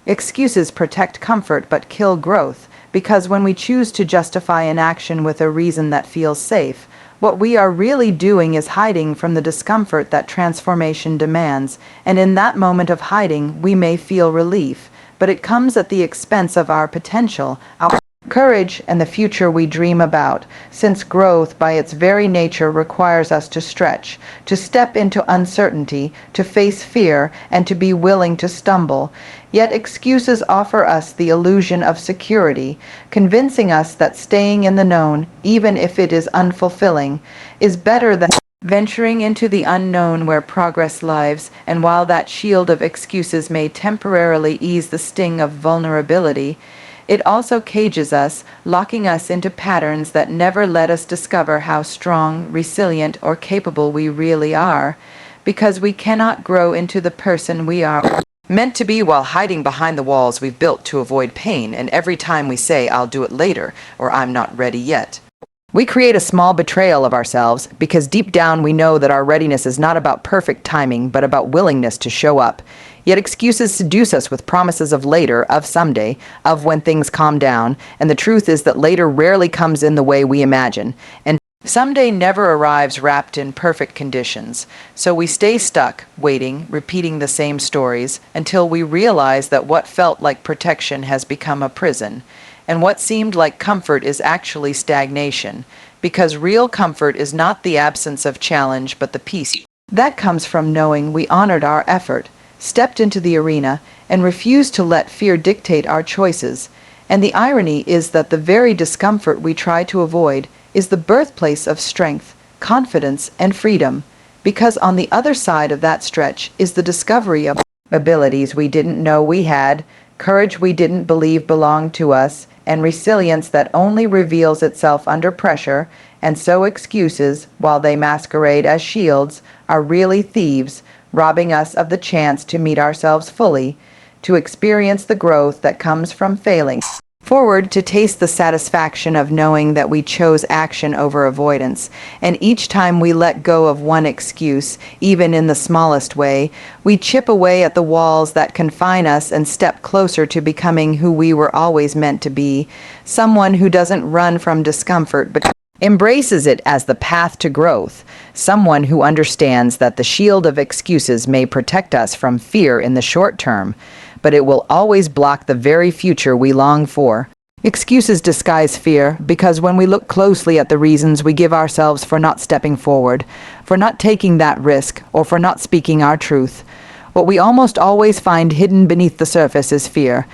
Excuses protect comfort but kill growth, because when we choose to justify an action with a reason that feels safe, what we are really doing is hiding from the discomfort that transformation demands, and in that moment of hiding, we may feel relief, but it comes at the expense of our potential, our courage, and the future we dream about, since growth by its very nature requires us to stretch, to step into uncertainty, to face fear, and to be willing to stumble. Yet excuses offer us the illusion of security, convincing us that staying in the known, even if it is unfulfilling, is better than venturing into the unknown where progress lives. And while that shield of excuses may temporarily ease the sting of vulnerability, it also cages us, locking us into patterns that never let us discover how strong, resilient, or capable we really are, because we cannot grow into the person we are meant to be while hiding behind the walls we've built to avoid pain, and every time we say, "I'll do it later," or "I'm not ready yet," we create a small betrayal of ourselves, because deep down we know that our readiness is not about perfect timing, but about willingness to show up. Yet excuses seduce us with promises of later, of someday, of when things calm down, and the truth is that later rarely comes in the way we imagine, and someday never arrives wrapped in perfect conditions. So we stay stuck, waiting, repeating the same stories, until we realize that what felt like protection has become a prison, and what seemed like comfort is actually stagnation, because real comfort is not the absence of challenge but the peace that comes from knowing we honored our effort, stepped into the arena, and refused to let fear dictate our choices. And the irony is that the very discomfort we try to avoid is the birthplace of strength, confidence, and freedom, because on the other side of that stretch is the discovery of abilities we didn't know we had, courage we didn't believe belonged to us, and resilience that only reveals itself under pressure. And so excuses, while they masquerade as shields, are really thieves, robbing us of the chance to meet ourselves fully, to experience the growth that comes from failing forward, to taste the satisfaction of knowing that we chose action over avoidance. And each time we let go of one excuse, even in the smallest way, we chip away at the walls that confine us and step closer to becoming who we were always meant to be, someone who doesn't run from discomfort but embraces it as the path to growth, someone who understands that the shield of excuses may protect us from fear in the short term, but it will always block the very future we long for. Excuses disguise fear, because when we look closely at the reasons we give ourselves for not stepping forward, for not taking that risk, or for not speaking our truth, what we almost always find hidden beneath the surface is fear.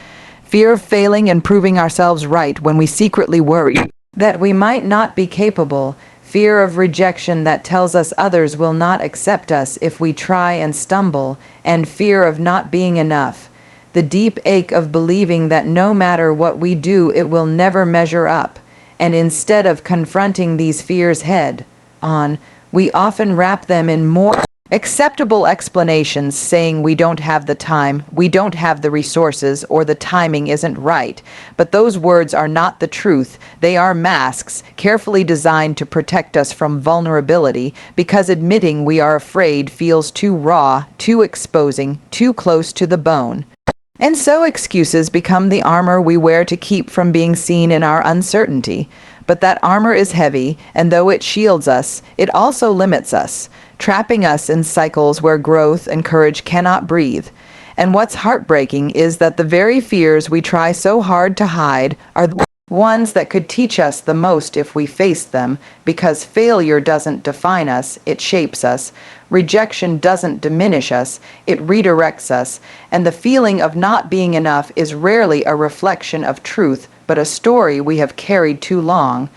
Fear of failing and proving ourselves right when we secretly worry that we might not be capable, fear of rejection that tells us others will not accept us if we try and stumble, and fear of not being enough. The deep ache of believing that no matter what we do, it will never measure up. And instead of confronting these fears head on, we often wrap them in more acceptable explanations, saying we don't have the time, we don't have the resources, or the timing isn't right. But those words are not the truth. They are masks, carefully designed to protect us from vulnerability, because admitting we are afraid feels too raw, too exposing, too close to the bone. And so excuses become the armor we wear to keep from being seen in our uncertainty. But that armor is heavy, and though it shields us, it also limits us, trapping us in cycles where growth and courage cannot breathe. And what's heartbreaking is that the very fears we try so hard to hide are the ones that could teach us the most if we faced them, because failure doesn't define us, it shapes us. Rejection doesn't diminish us, it redirects us. And the feeling of not being enough is rarely a reflection of truth, but a story we have carried too long.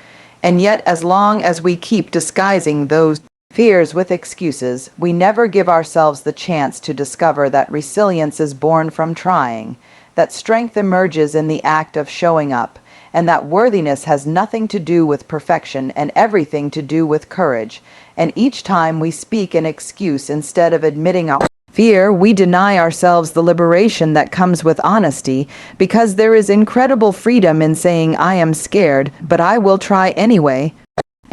And yet, as long as we keep disguising those fears with excuses, we never give ourselves the chance to discover that resilience is born from trying, that strength emerges in the act of showing up, and that worthiness has nothing to do with perfection and everything to do with courage. And each time we speak an excuse instead of admitting our fear, we deny ourselves the liberation that comes with honesty, because there is incredible freedom in saying, "I am scared, but I will try anyway."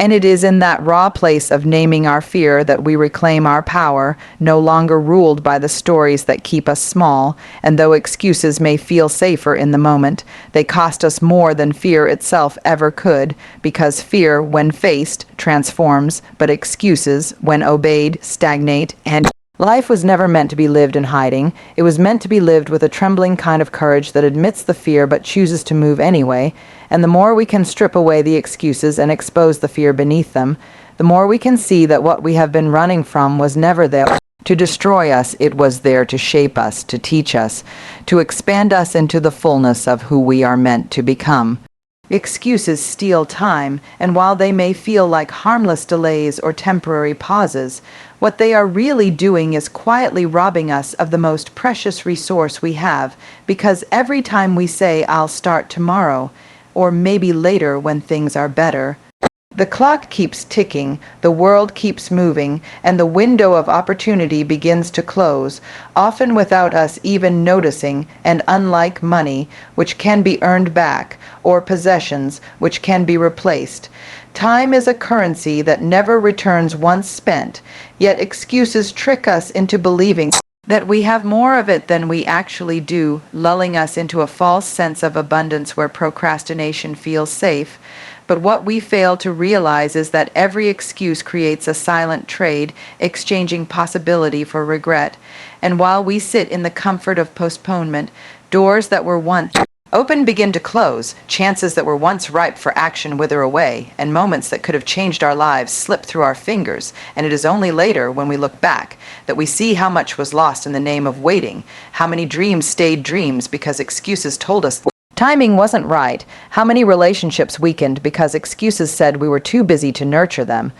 And it is in that raw place of naming our fear that we reclaim our power, no longer ruled by the stories that keep us small, and though excuses may feel safer in the moment, they cost us more than fear itself ever could, because fear, when faced, transforms, but excuses, when obeyed, stagnate, and life was never meant to be lived in hiding. It was meant to be lived with a trembling kind of courage that admits the fear but chooses to move anyway. And the more we can strip away the excuses and expose the fear beneath them, the more we can see that what we have been running from was never there to destroy us. It was there to shape us, to teach us, to expand us into the fullness of who we are meant to become. Excuses steal time, and while they may feel like harmless delays or temporary pauses, what they are really doing is quietly robbing us of the most precious resource we have, because every time we say, "I'll start tomorrow," or maybe later when things are better, the clock keeps ticking, the world keeps moving, and the window of opportunity begins to close, often without us even noticing. And unlike money, which can be earned back, or possessions, which can be replaced, time is a currency that never returns once spent. Yet excuses trick us into believing that we have more of it than we actually do, lulling us into a false sense of abundance where procrastination feels safe. But what we fail to realize is that every excuse creates a silent trade, exchanging possibility for regret. And while we sit in the comfort of postponement, doors that were once open begin to close, chances that were once ripe for action wither away, and moments that could have changed our lives slip through our fingers. And it is only later, when we look back, that we see how much was lost in the name of waiting, how many dreams stayed dreams because excuses told us timing wasn't right, how many relationships weakened because excuses said we were too busy to nurture them,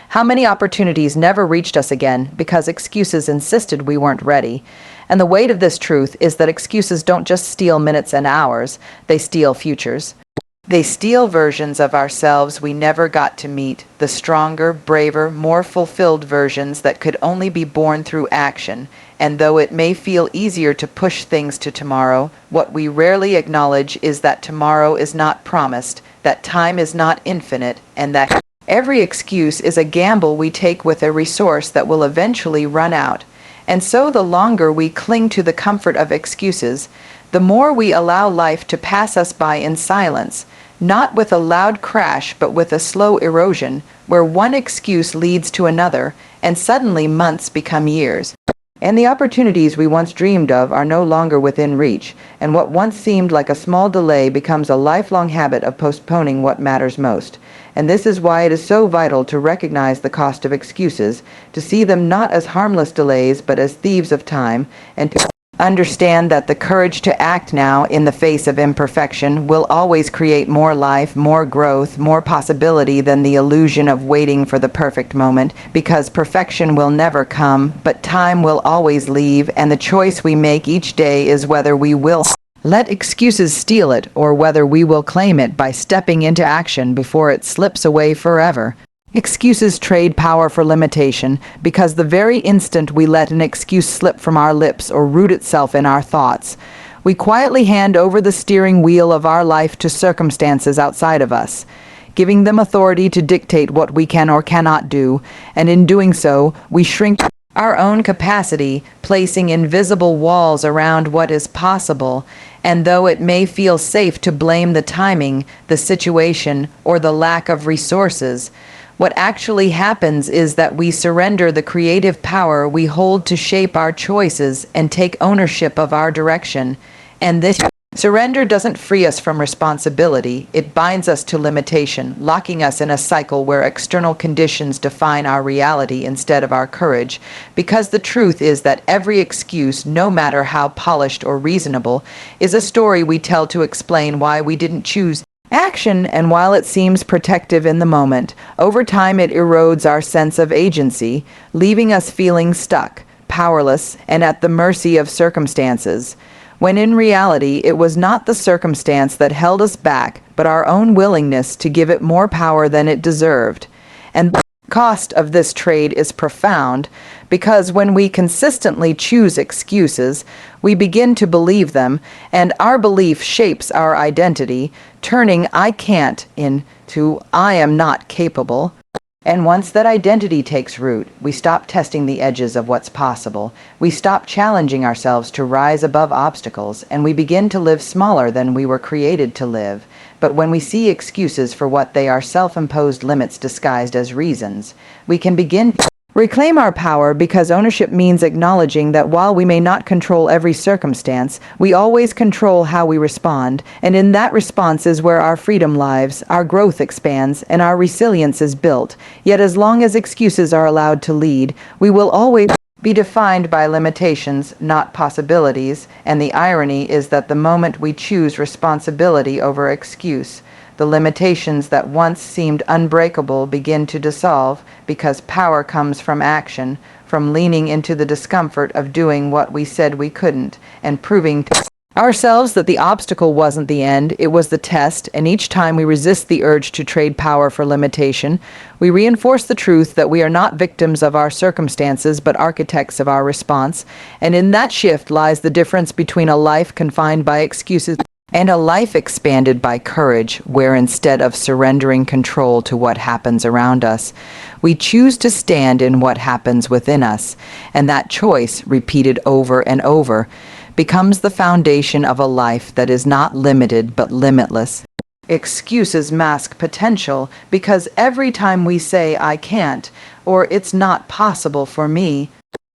how many opportunities never reached us again because excuses insisted we weren't ready. And the weight of this truth is that excuses don't just steal minutes and hours, they steal futures. They steal versions of ourselves we never got to meet, the stronger, braver, more fulfilled versions that could only be born through action. And though it may feel easier to push things to tomorrow, what we rarely acknowledge is that tomorrow is not promised, that time is not infinite, and that every excuse is a gamble we take with a resource that will eventually run out. And so the longer we cling to the comfort of excuses, the more we allow life to pass us by in silence, not with a loud crash but with a slow erosion, where one excuse leads to another, and suddenly months become years. And the opportunities we once dreamed of are no longer within reach, and what once seemed like a small delay becomes a lifelong habit of postponing what matters most. And this is why it is so vital to recognize the cost of excuses, to see them not as harmless delays but as thieves of time, and to understand that the courage to act now in the face of imperfection will always create more life, more growth, more possibility than the illusion of waiting for the perfect moment, because perfection will never come, but time will always leave, and the choice we make each day is whether we will let excuses steal it or whether we will claim it by stepping into action before it slips away forever. Excuses trade power for limitation, because the very instant we let an excuse slip from our lips or root itself in our thoughts, we quietly hand over the steering wheel of our life to circumstances outside of us, giving them authority to dictate what we can or cannot do, and in doing so, we shrink our own capacity, placing invisible walls around what is possible. And though it may feel safe to blame the timing, the situation, or the lack of resources, what actually happens is that we surrender the creative power we hold to shape our choices and take ownership of our direction. And this surrender doesn't free us from responsibility, it binds us to limitation, locking us in a cycle where external conditions define our reality instead of our courage. Because the truth is that every excuse, no matter how polished or reasonable, is a story we tell to explain why we didn't choose action. And while it seems protective in the moment, over time it erodes our sense of agency, leaving us feeling stuck, powerless, and at the mercy of circumstances, when in reality it was not the circumstance that held us back, but our own willingness to give it more power than it deserved. And Cost of this trade is profound because when we consistently choose excuses, we begin to believe them, and our belief shapes our identity, turning "I can't" into "I am not capable." And once that identity takes root, we stop testing the edges of what's possible. We stop challenging ourselves to rise above obstacles, and we begin to live smaller than we were created to live. But when we see excuses for what they are, self-imposed limits disguised as reasons, we can begin to reclaim our power, because ownership means acknowledging that while we may not control every circumstance, we always control how we respond, and in that response is where our freedom lies, our growth expands, and our resilience is built. Yet as long as excuses are allowed to lead, we will always be defined by limitations, not possibilities, and the irony is that the moment we choose responsibility over excuse, the limitations that once seemed unbreakable begin to dissolve, because power comes from action, from leaning into the discomfort of doing what we said we couldn't, and proving to ourselves that the obstacle wasn't the end, it was the test. And each time we resist the urge to trade power for limitation, we reinforce the truth that we are not victims of our circumstances, but architects of our response. And in that shift lies the difference between a life confined by excuses and a life expanded by courage, where instead of surrendering control to what happens around us, we choose to stand in what happens within us. And that choice, repeated over and over, becomes the foundation of a life that is not limited but limitless. Excuses mask potential, because every time we say "I can't" or "it's not possible for me,"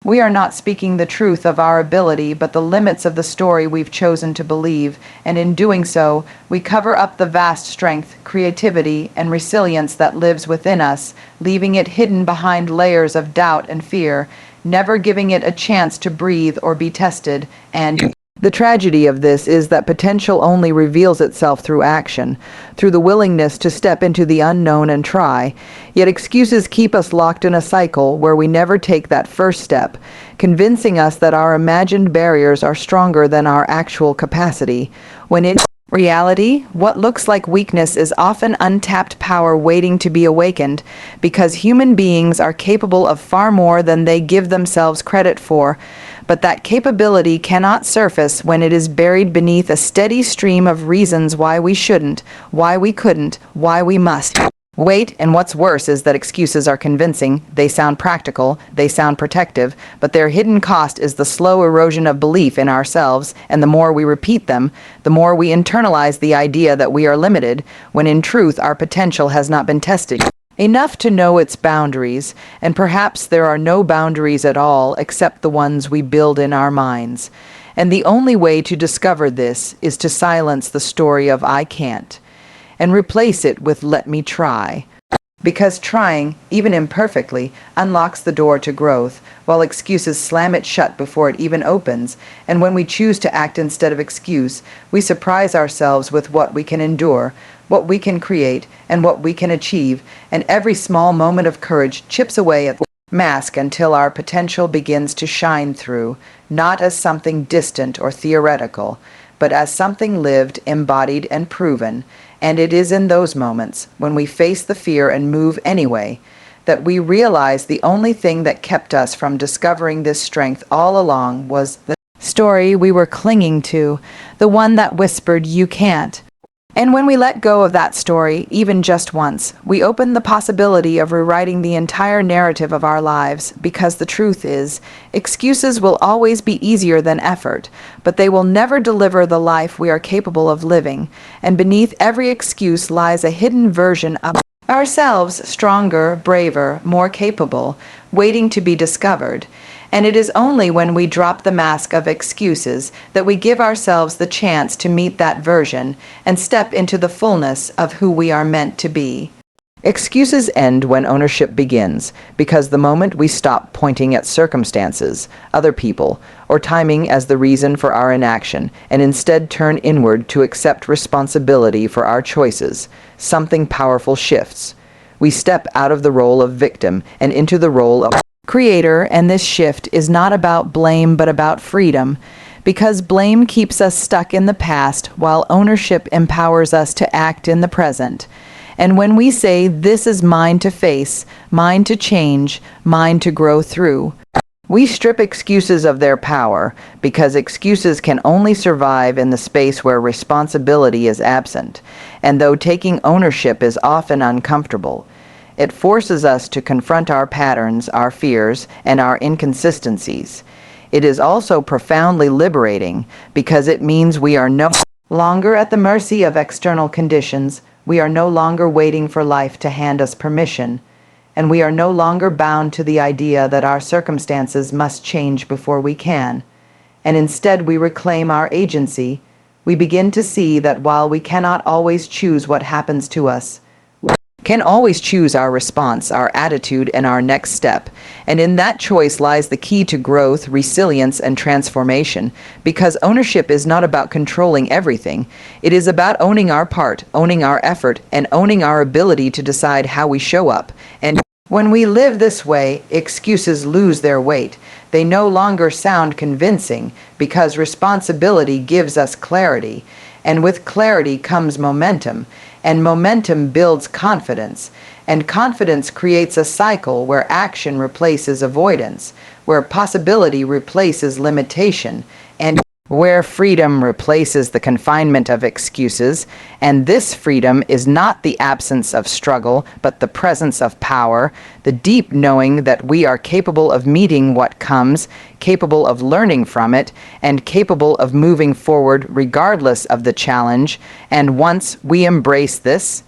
we are not speaking the truth of our ability, but the limits of the story we've chosen to believe, and in doing so, we cover up the vast strength, creativity, and resilience that lives within us, leaving it hidden behind layers of doubt and fear, never giving it a chance to breathe or be tested. And the tragedy of this is that potential only reveals itself through action, through the willingness to step into the unknown and try. Yet excuses keep us locked in a cycle where we never take that first step, convincing us that our imagined barriers are stronger than our actual capacity, when in reality, what looks like weakness is often untapped power waiting to be awakened, because human beings are capable of far more than they give themselves credit for. But that capability cannot surface when it is buried beneath a steady stream of reasons why we shouldn't, why we couldn't, why we must. Wait, and what's worse is that excuses are convincing, they sound practical, they sound protective, but their hidden cost is the slow erosion of belief in ourselves, and the more we repeat them, the more we internalize the idea that we are limited, when in truth our potential has not been tested enough to know its boundaries, and perhaps there are no boundaries at all except the ones we build in our minds. And the only way to discover this is to silence the story of "I can't" and replace it with "let me try." Because trying, even imperfectly, unlocks the door to growth, while excuses slam it shut before it even opens. And when we choose to act instead of excuse, we surprise ourselves with what we can endure, what we can create, and what we can achieve, and every small moment of courage chips away at the mask until our potential begins to shine through, not as something distant or theoretical, but as something lived, embodied, and proven. And it is in those moments, when we face the fear and move anyway, that we realize the only thing that kept us from discovering this strength all along was the story we were clinging to, the one that whispered "you can't." And when we let go of that story, even just once, we open the possibility of rewriting the entire narrative of our lives, because the truth is, excuses will always be easier than effort, but they will never deliver the life we are capable of living, and beneath every excuse lies a hidden version of ourselves, stronger, braver, more capable, waiting to be discovered. And it is only when we drop the mask of excuses that we give ourselves the chance to meet that version and step into the fullness of who we are meant to be. Excuses end when ownership begins, because the moment we stop pointing at circumstances, other people, or timing as the reason for our inaction, and instead turn inward to accept responsibility for our choices, something powerful shifts. We step out of the role of victim and into the role of creator, and this shift is not about blame but about freedom, because blame keeps us stuck in the past while ownership empowers us to act in the present. And when we say, "This is mine to face, mine to change, mine to grow through," we strip excuses of their power, because excuses can only survive in the space where responsibility is absent. And though taking ownership is often uncomfortable, it forces us to confront our patterns, our fears, and our inconsistencies. It is also profoundly liberating, because it means we are no longer at the mercy of external conditions. We are no longer waiting for life to hand us permission, and we are no longer bound to the idea that our circumstances must change before we can. And instead we reclaim our agency. We begin to see that while we cannot always choose what happens to us, can always choose our response, our attitude, and our next step. And in that choice lies the key to growth, resilience, and transformation. Because ownership is not about controlling everything. It is about owning our part, owning our effort, and owning our ability to decide how we show up. And when we live this way, excuses lose their weight. They no longer sound convincing, because responsibility gives us clarity. And with clarity comes momentum. And momentum builds confidence, and confidence creates a cycle where action replaces avoidance, where possibility replaces limitation, and where freedom replaces the confinement of excuses. And this freedom is not the absence of struggle, but the presence of power, the deep knowing that we are capable of meeting what comes, capable of learning from it, and capable of moving forward regardless of the challenge. And once we embrace this,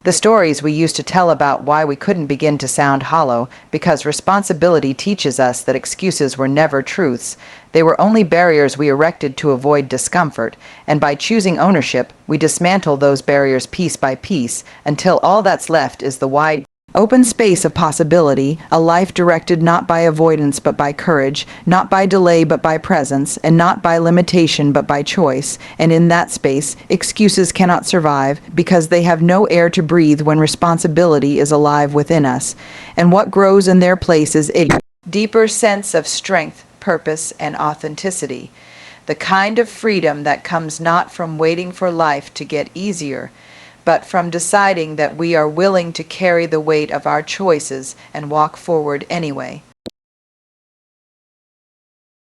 the stories we used to tell about why we couldn't begin to sound hollow, because responsibility teaches us that excuses were never truths. They were only barriers we erected to avoid discomfort, and by choosing ownership, we dismantle those barriers piece by piece, until all that's left is the wide, open space of possibility, a life directed not by avoidance but by courage, not by delay but by presence, and not by limitation but by choice. And in that space, excuses cannot survive, because they have no air to breathe when responsibility is alive within us. And what grows in their place is a deeper sense of strength, purpose, and authenticity. The kind of freedom that comes not from waiting for life to get easier, but from deciding that we are willing to carry the weight of our choices and walk forward anyway.